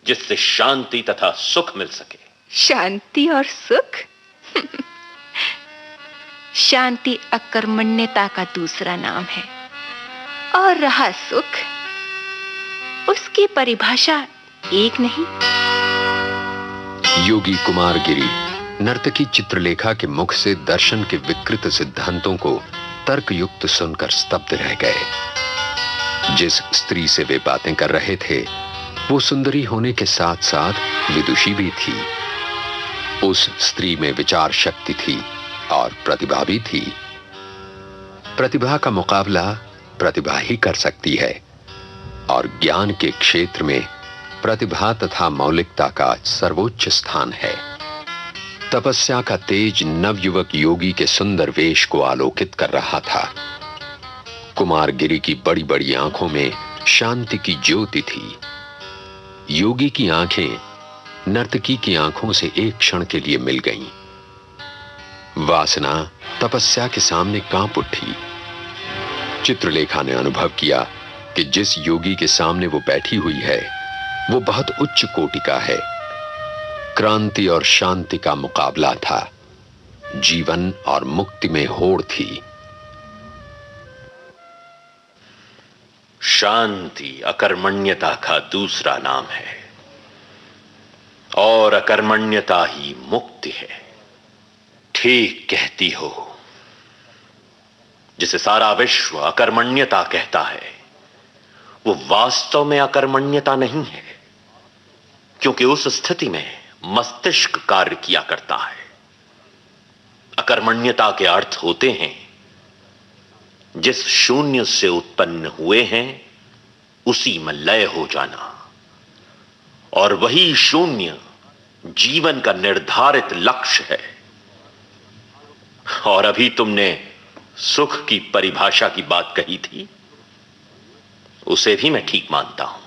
जिससे शांति तथा सुख मिल सके। शांति और सुख? शांति अकर्मण्यता का दूसरा नाम है, और रहा सुख, उसकी परिभाषा एक नहीं। योगी कुमार गिरी नर्तकी चित्रलेखा के मुख से दर्शन के विकृत सिद्धांतों को तर्कयुक्त सुनकर स्तब्ध रह गए। जिस स्त्री से वे बातें कर रहे थे वो सुंदरी होने के साथ साथ विदुषी भी थी। उस स्त्री में विचार शक्ति थी और प्रतिभा भी थी। प्रतिभा का मुकाबला प्रतिभा ही कर सकती है, और ज्ञान के क्षेत्र में प्रतिभा तथा मौलिकता का सर्वोच्च स्थान है। तपस्या का तेज नवयुवक योगी के सुंदर वेश को आलोकित कर रहा था। कुमार गिरी की बड़ी बड़ी आंखों में शांति की ज्योति थी। योगी की आंखें नर्तकी की आंखों से एक क्षण के लिए मिल गईं। वासना तपस्या के सामने कांप उठी। चित्रलेखा ने अनुभव किया कि जिस योगी के सामने वो बैठी हुई है वो बहुत उच्च कोटि का है। क्रांति और शांति का मुकाबला था। जीवन और मुक्ति में होड़ थी। शांति अकर्मण्यता का दूसरा नाम है, और अकर्मण्यता ही मुक्ति है। ठीक कहती हो। जिसे सारा विश्व अकर्मण्यता कहता है वो वास्तव में अकर्मण्यता नहीं है, क्योंकि उस स्थिति में मस्तिष्क कार्य किया करता है। अकर्मण्यता के अर्थ होते हैं जिस शून्य से उत्पन्न हुए हैं उसी में लय हो जाना, और वही शून्य जीवन का निर्धारित लक्ष्य है। और अभी तुमने सुख की परिभाषा की बात कही थी, उसे भी मैं ठीक मानता हूं,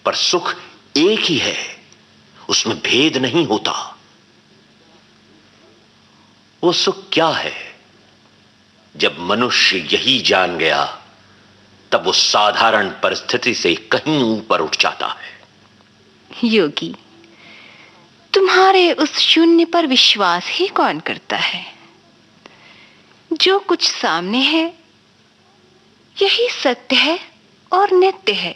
पर सुख एक ही है, उसमें भेद नहीं होता। वो सुख क्या है? जब मनुष्य यही जान गया तब वो साधारण परिस्थिति से कहीं ऊपर उठ जाता है। योगी, तुम्हारे उस शून्य पर विश्वास ही कौन करता है? जो कुछ सामने है यही सत्य है और नित्य है।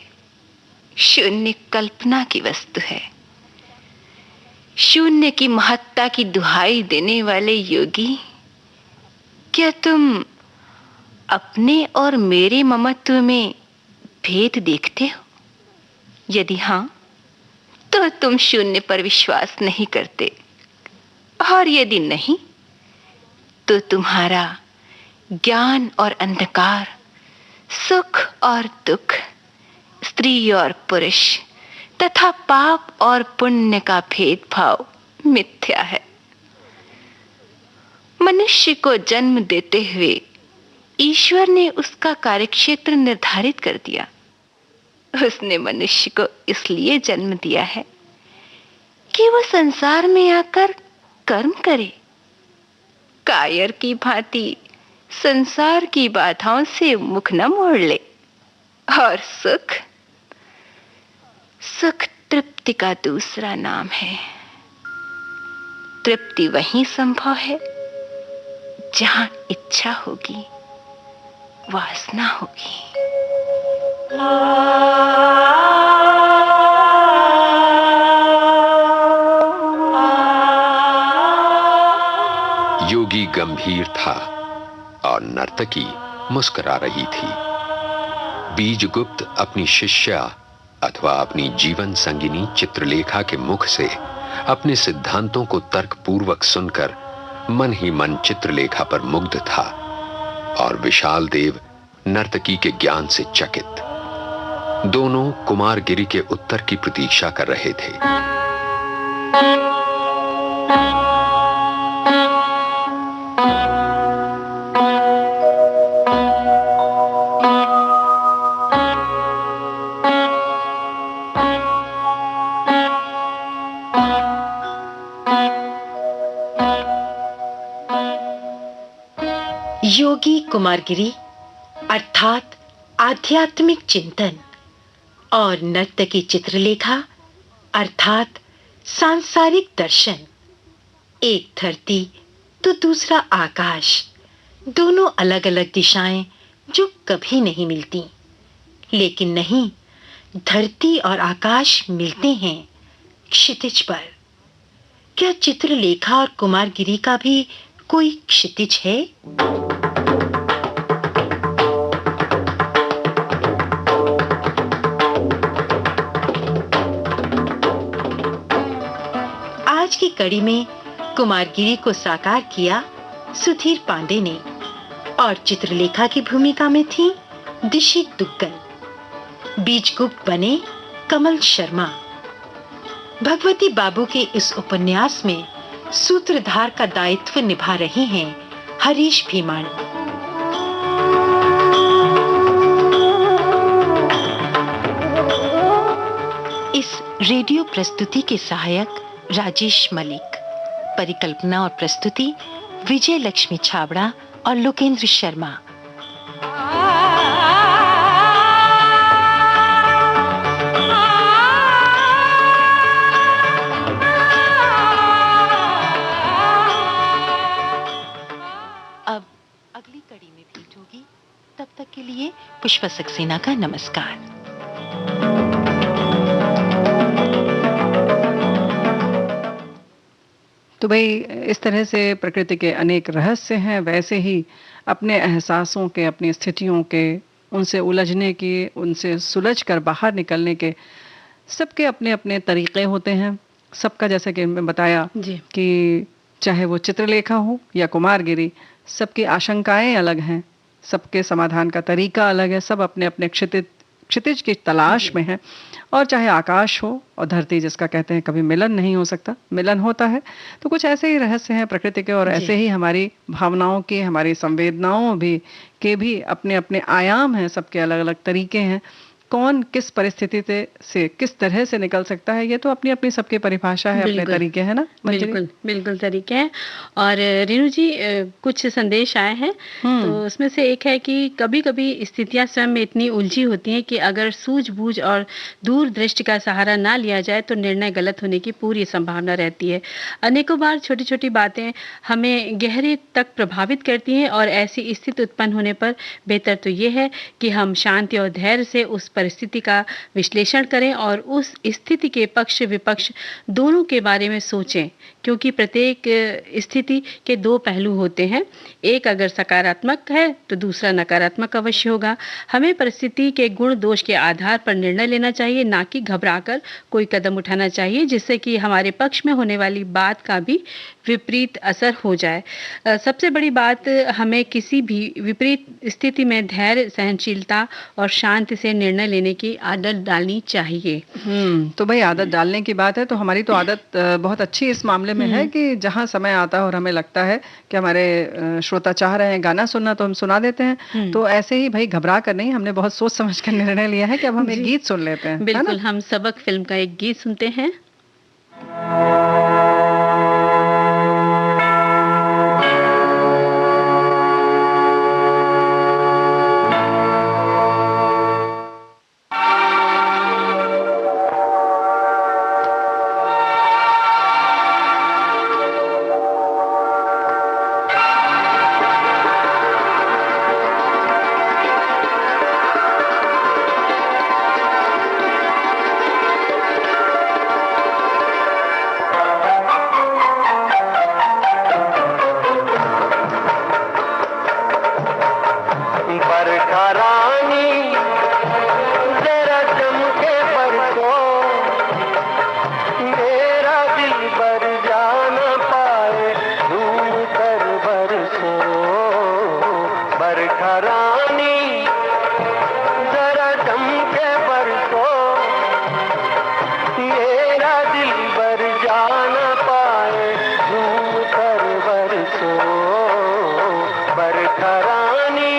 शून्य कल्पना की वस्तु है। शून्य की महत्ता की दुहाई देने वाले योगी, क्या तुम अपने और मेरे ममत्व में भेद देखते हो? यदि हां, तो तुम शून्य पर विश्वास नहीं करते, और यदि नहीं, तो तुम्हारा ज्ञान और अंधकार, सुख और दुख, स्त्री और पुरुष तथा पाप और पुण्य का भेदभाव मिथ्या है। मनुष्य को जन्म देते हुए ईश्वर ने उसका कार्यक्षेत्र निर्धारित कर दिया। उसने मनुष्य को इसलिए जन्म दिया है कि वह संसार में आकर कर्म करे, कायर की भांति संसार की बाधाओं से मुख न मोड़ ले। और सुख, सुख तृप्ति का दूसरा नाम है। तृप्ति वहीं संभव है जहां इच्छा होगी वासना होगी। योगी गंभीर था और नर्तकी मुस्कुरा रही थी। बीजगुप्त अपनी शिष्या अथवा अपनी जीवन संगिनी चित्रलेखा के मुख से अपने सिद्धांतों को तर्कपूर्वक सुनकर मन ही मन चित्रलेखा पर मुग्ध था और विशाल देव नर्तकी के ज्ञान से चकित। दोनों कुमारगिरी के उत्तर की प्रतीक्षा कर रहे थे। योगी कुमारगिरी अर्थात आध्यात्मिक चिंतन और नर्तकी चित्रलेखा अर्थात सांसारिक दर्शन। एक धरती तो दूसरा आकाश, दोनों अलग अलग दिशाएं जो कभी नहीं मिलती। लेकिन नहीं, धरती और आकाश मिलते हैं क्षितिज पर। क्या चित्रलेखा और कुमारगिरी का भी कोई क्षितिज है? आज की कड़ी में कुमारगिरी को साकार किया सुधीर पांडे ने और चित्रलेखा की भूमिका में थी दिशी दुग्गल। बीजगुप्त बने कमल शर्मा। भगवती बाबू के इस उपन्यास में सूत्रधार का दायित्व निभा रहे हैं हरीश भीमाण। इस रेडियो प्रस्तुति के सहायक राजेश मलिक। परिकल्पना और प्रस्तुति विजय लक्ष्मी छाबड़ा और लोकेंद्र शर्मा। अब अगली कड़ी में भेंट होगी। तब तक के लिए पुष्पा सक्सेना का नमस्कार। तो भाई इस तरह से प्रकृति के अनेक रहस्य हैं, वैसे ही अपने एहसासों के, अपनी स्थितियों के, उनसे उलझने की, उनसे सुलझ कर बाहर निकलने के सबके अपने अपने तरीक़े होते हैं। सबका, जैसे कि मैं बताया कि चाहे वो चित्रलेखा हो या कुमारगिरी, सबकी आशंकाएं अलग हैं, सबके समाधान का तरीका अलग है। सब अपने अपने क्षितिज की तलाश में है। और चाहे आकाश हो और धरती, जिसका कहते हैं कभी मिलन नहीं हो सकता, मिलन होता है। तो कुछ ऐसे ही रहस्य हैं प्रकृति के, और ऐसे ही हमारी भावनाओं के, हमारी संवेदनाओं भी अपने अपने आयाम हैं, सबके अलग अलग तरीके हैं। कौन किस परिस्थिति से किस तरह से निकल सकता है, ये तो अपनी अपनी सबकी परिभाषा है, अपने तरीके हैं ना। बिल्कुल बिल्कुल तरीके हैं। और रेणु जी, कुछ संदेश आए हैं, तो उसमें से एक है कि कभी कभी स्थितियां स्वयं में इतनी उलझी होती हैं कि अगर सूझबूझ और दूरदृष्टि का सहारा ना लिया जाए तो निर्णय गलत होने की पूरी संभावना रहती है। अनेकों बार छोटी छोटी बातें हमें गहरे तक प्रभावित करती हैं, और ऐसी स्थिति उत्पन्न होने पर बेहतर तो ये है कि हम शांति और धैर्य से उस परिस्थिति का विश्लेषण करें और उस स्थिति के पक्ष विपक्ष दोनों के बारे में सोचें, क्योंकि प्रत्येक स्थिति के दो पहलू होते हैं। एक अगर सकारात्मक है तो दूसरा नकारात्मक अवश्य होगा। हमें परिस्थिति के गुण दोष के आधार पर निर्णय लेना चाहिए, ना कि घबराकर कोई कदम उठाना चाहिए जिससे कि हमारे पक्ष में होने वाली बात का भी विपरीत असर हो जाए। सबसे बड़ी बात, हमें किसी भी विपरीत स्थिति में धैर्य, सहनशीलता और शांति से निर्णय लेने की आदत डालनी चाहिए। तो भाई आदत डालने की बात है, तो हमारी तो आदत बहुत अच्छी इस मामले में है कि जहां समय आता है और हमें लगता है कि हमारे श्रोता चाह रहे हैं गाना सुनना, तो हम सुना देते हैं। तो ऐसे ही भाई घबरा कर नहीं, हमने बहुत सोच समझ कर निर्णय लिया है कि अब हम एक गीत सुन लेते हैं। बिल्कुल, हम सबक फिल्म का एक गीत सुनते हैं। रानी, जरा जम के बरसो, मेरा दिल बर जा न पाए, झूम कर बरसो बरखा रानी।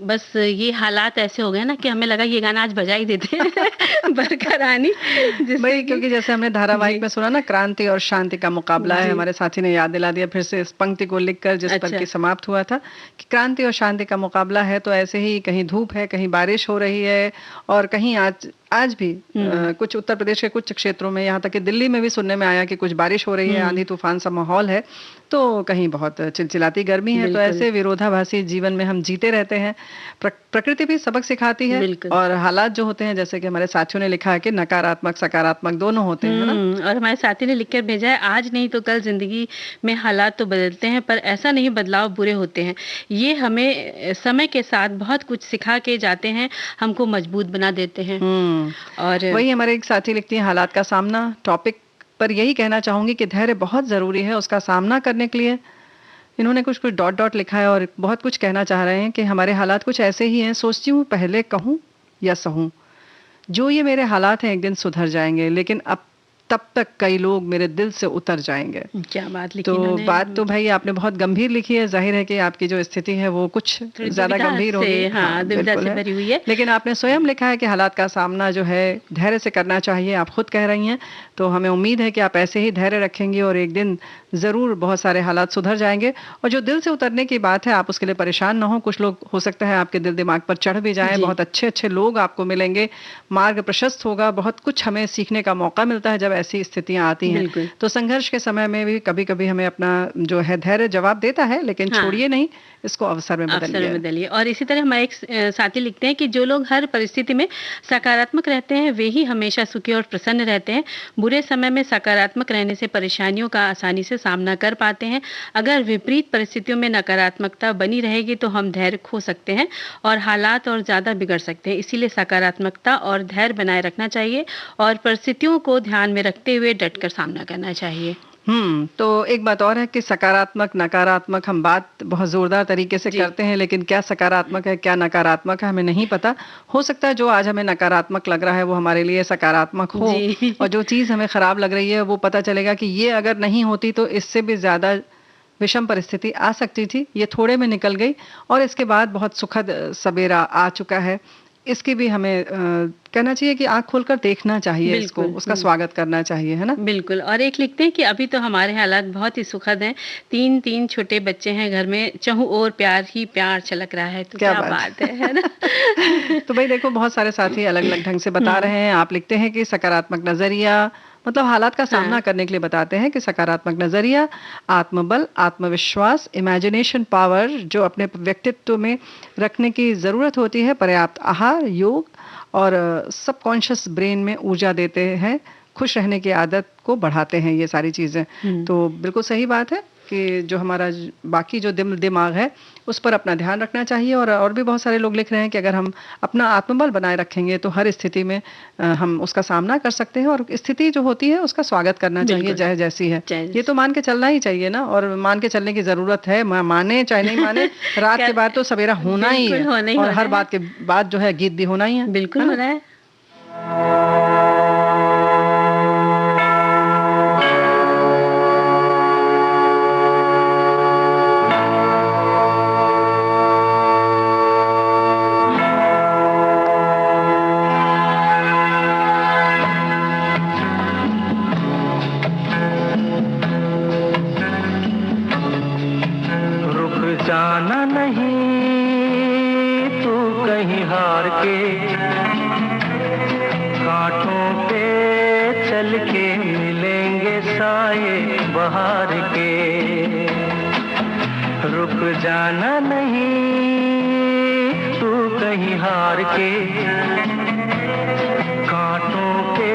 बस ये हालात ऐसे हो गए ना कि हमें लगा ये गाना आज बजा ही देते हैं बरखा रानी। भाई क्योंकि जैसे हमने धारावाहिक में सुना ना, क्रांति और शांति का मुकाबला है, हमारे साथी ने याद दिला दिया फिर से इस पंक्ति को लिखकर जिस पर कि समाप्त हुआ था कि क्रांति और शांति का मुकाबला है। तो ऐसे ही कहीं धूप है, कहीं बारिश हो रही है और कहीं आज भी कुछ उत्तर प्रदेश के कुछ क्षेत्रों में, यहाँ तक कि दिल्ली में भी सुनने में आया कि कुछ बारिश हो रही है, आंधी तूफान सा माहौल है, तो कहीं बहुत चिलचिलाती गर्मी है। तो ऐसे विरोधाभासी जीवन में हम जीते रहते हैं। प्रकृति भी सबक सिखाती है और हालात जो होते हैं, जैसे कि हमारे साथियों ने लिखा है कि नकारात्मक सकारात्मक दोनों होते हैं ना। और हमारे साथी ने लिखकर भेजा है, आज नहीं तो कल जिंदगी में हालात तो बदलते हैं, पर ऐसा नहीं बदलाव बुरे होते हैं, ये हमें समय के साथ बहुत कुछ सिखा के जाते हैं, हमको मजबूत बना देते हैं। और वही हमारे एक साथी लिखती हैं, हालात का सामना टॉपिक पर यही कहना चाहूंगी कि धैर्य बहुत जरूरी है उसका सामना करने के लिए। इन्होंने कुछ डॉट डॉट लिखा है और बहुत कुछ कहना चाह रहे हैं कि हमारे हालात कुछ ऐसे ही हैं, सोचती हूँ पहले कहूँ या सहूँ, जो ये मेरे हालात हैं एक दिन सुधर जाएंगे, लेकिन अब तब तक कई लोग मेरे दिल से उतर जाएंगे। क्या बात लिखी तो बात तो भाई आपने बहुत गंभीर लिखी है, जाहिर है कि आपकी जो स्थिति है वो कुछ ज्यादा गंभीर होगी। हाँ, दुविधा से भरी हुई है। लेकिन आपने स्वयं लिखा है कि हालात का सामना जो है धैर्य से करना चाहिए, आप खुद कह रही हैं। तो हमें उम्मीद है कि आप ऐसे ही धैर्य रखेंगे और एक दिन जरूर बहुत सारे हालात सुधर जाएंगे। और जो दिल से उतरने की बात है, आप उसके लिए परेशान ना हो। कुछ लोग हो सकता है आपके दिल दिमाग पर चढ़ भी जाएं, बहुत अच्छे अच्छे लोग आपको मिलेंगे, मार्ग प्रशस्त होगा, बहुत कुछ हमें सीखने का मौका मिलता है जब ऐसी स्थितियां आती हैं। तो संघर्ष के समय में भी कभी कभी हमें अपना जो है धैर्य जवाब देता है, लेकिन छोड़िए नहीं, इसको अवसर में बदलिए। और इसी तरह हमारे एक साथी लिखते हैं कि जो लोग हर परिस्थिति में सकारात्मक रहते हैं वे ही हमेशा सुखी और प्रसन्न रहते हैं। बुरे समय में सकारात्मक रहने से परेशानियों का आसानी से सामना कर पाते हैं। अगर विपरीत परिस्थितियों में नकारात्मकता बनी रहेगी तो हम धैर्य खो सकते हैं और हालात और ज्यादा बिगड़ सकते हैं। इसीलिए सकारात्मकता और धैर्य बनाए रखना चाहिए और परिस्थितियों को ध्यान में रखते हुए डटकर सामना करना चाहिए। तो एक बात और है कि सकारात्मक नकारात्मक हम बात बहुत जोरदार तरीके से करते हैं, लेकिन क्या सकारात्मक है क्या नकारात्मक है हमें नहीं पता। हो सकता है जो आज हमें नकारात्मक लग रहा है वो हमारे लिए सकारात्मक हो, और जो चीज़ हमें खराब लग रही है वो पता चलेगा कि ये अगर नहीं होती तो इससे भी ज्यादा विषम परिस्थिति आ सकती थी, ये थोड़े में निकल गई और इसके बाद बहुत सुखद सवेरा आ चुका है। इसकी भी हमें कहना चाहिए कि आंख खोलकर देखना चाहिए इसको, उसका स्वागत करना चाहिए, है ना? बिल्कुल। और एक लिखते हैं कि अभी तो हमारे हालात बहुत ही सुखद हैं, 3 छोटे बच्चे हैं घर में, चहु और प्यार ही प्यार छलक रहा है। तो क्या बात है ना? तो भाई देखो, बहुत सारे साथी अलग अलग ढंग से बता रहे हैं। आप लिखते हैं कि सकारात्मक नजरिया मतलब हालात का सामना करने के लिए बताते हैं कि सकारात्मक नजरिया, आत्मबल, आत्मविश्वास, इमेजिनेशन पावर जो अपने व्यक्तित्व में रखने की जरूरत होती है, पर्याप्त आहार, योग और सबकॉन्शियस ब्रेन में ऊर्जा देते हैं, खुश रहने की आदत को बढ़ाते हैं ये सारी चीजें। तो बिल्कुल सही बात है कि जो हमारा बाकी जो दिमाग है उस पर अपना ध्यान रखना चाहिए। और भी बहुत सारे लोग लिख रहे हैं कि अगर हम अपना आत्मबल बनाए रखेंगे तो हर स्थिति में हम उसका सामना कर सकते हैं, और स्थिति जो होती है उसका स्वागत करना चाहिए चाहे जैसी है। ये तो मान के चलना ही चाहिए ना, और मान के चलने की जरूरत है, माने चाहे नहीं माने। रात के बाद तो सवेरा होना ही है, और हर बात के बाद जो है गीत भी होना ही है। बिल्कुल हो रहा है। जाना नहीं तू कहीं हार के, कांटों पे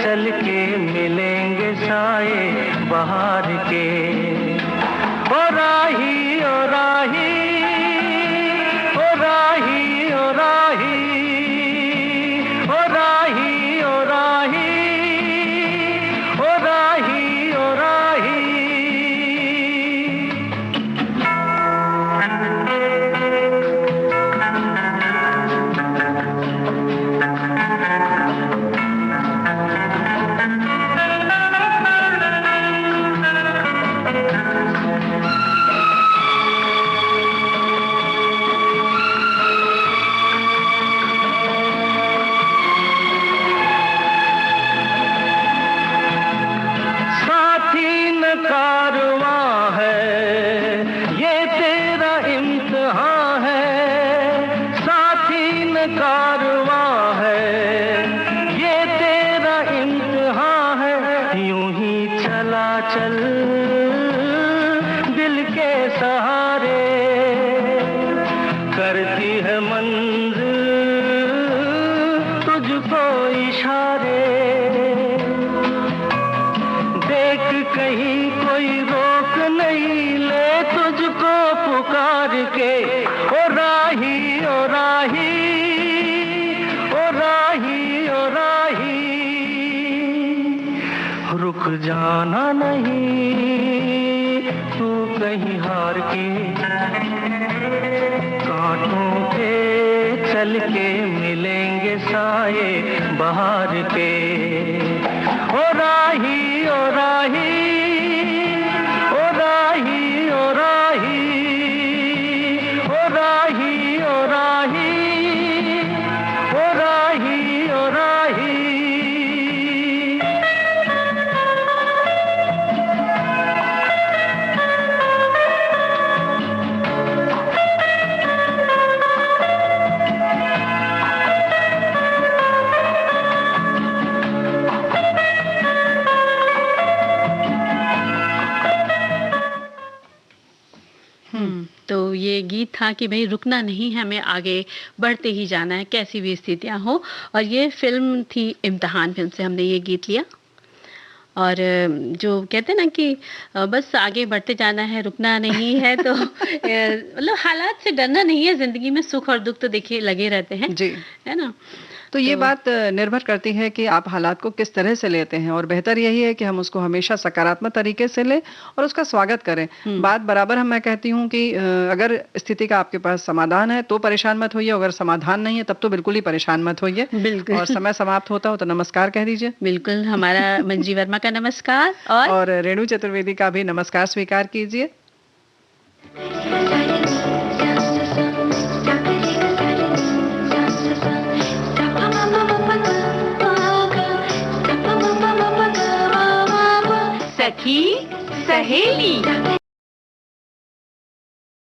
चल के मिलेंगे साए बहार के। ओ राही ओ राही ओ राही ओ राही ओ राही ओ राही ओ राही ओ राही। कारवां है ये तेरा इम्तिहान है, साथी न कारवां है ये तेरा इम्तिहान है। यूं ही चला चल दिल के सहारे, करती है मंजिल तुझको इशारे। देख कहीं कोई रोक नहीं ले तुझको पुकार के। ओ राही ओ राही ओ राही ओ राही, रुक जाना नहीं तू कहीं हार के, कांटों पे चल के मिलेंगे साए बहार के। ओ राही ओ राही ओ राही ओ राही ओ राही ओ राही ओ राही ओ राही। तो ये गीत था कि भाई रुकना नहीं है, हमें आगे बढ़ते ही जाना है कैसी भी स्थितियां हो। और ये फिल्म थी इम्तिहान, फिल्म से हमने ये गीत लिया। और जो कहते हैं ना कि बस आगे बढ़ते जाना है, रुकना नहीं है। तो मतलब हालात से डरना नहीं है, जिंदगी में सुख और दुख तो देखिए लगे रहते हैं जी, है ना। तो ये बात निर्भर करती है कि आप हालात को किस तरह से लेते हैं, और बेहतर यही है कि हम उसको हमेशा सकारात्मक तरीके से लें और उसका स्वागत करें। बात बराबर मैं कहती हूँ कि अगर स्थिति का आपके पास समाधान है तो परेशान मत होइए, अगर समाधान नहीं है तब तो बिल्कुल ही परेशान मत होइए। बिल्कुल। और समय समाप्त होता हो तो नमस्कार कह दीजिए। बिल्कुल, हमारा मंजी वर्मा का नमस्कार और रेणु चतुर्वेदी का भी नमस्कार स्वीकार कीजिए। सखी सहेली।